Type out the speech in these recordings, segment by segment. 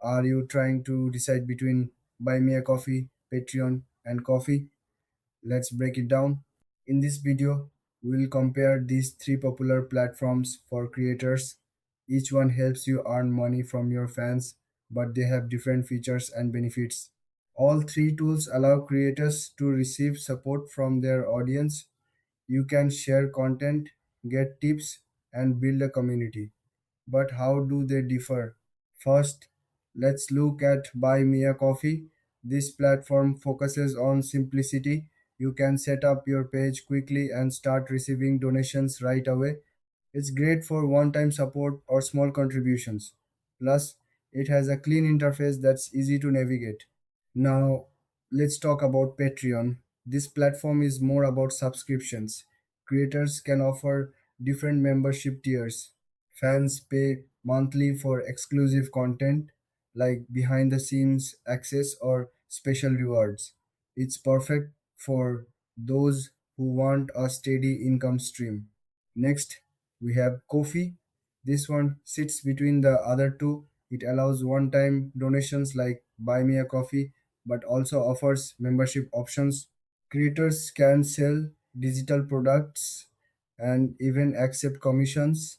Are you trying to decide between Buy Me a Coffee, Patreon, and Coffee? Let's break it down. In this video, we'll compare these three popular platforms for creators. Each one helps you earn money from your fans, but they have different features and benefits. All three tools allow creators to receive support from their audience. You can share content, get tips, and build a community. But how do they differ? First, let's look at Buy Me a Coffee. This platform focuses on simplicity. You can set up your page quickly and start receiving donations right away. It's great for one time support or small contributions. Plus, it has a clean interface that's easy to navigate. Now, let's talk about Patreon. This platform is more about subscriptions. Creators can offer different membership tiers. Fans pay monthly for exclusive content like behind the scenes access or special rewards. It's perfect for those who want a steady income stream. Next, we have Kofi. This one sits between the other two. It allows one time donations like Buy Me a Coffee, but also offers membership options. Creators can sell digital products and even accept commissions.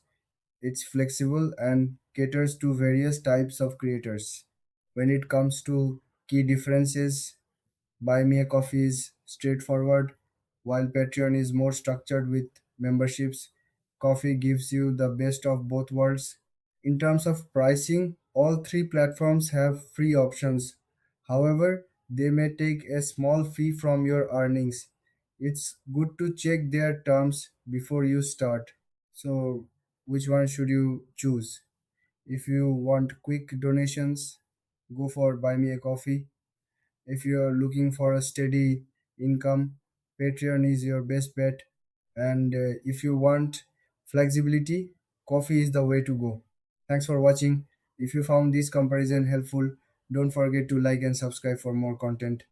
It's flexible and caters to various types of creators. When it comes to key differences, Buy Me a Coffee is straightforward, while Patreon is more structured with memberships. Coffee gives you the best of both worlds. In terms of pricing, all three platforms have free options. However, they may take a small fee from your earnings. It's good to check their terms before you start. So, which one should you choose? If you want quick donations, go for Buy Me a Coffee. If you are looking for a steady income, Patreon is your best bet. And if you want flexibility, coffee is the way to go. Thanks for watching. If you found this comparison helpful, don't forget to like and subscribe for more content.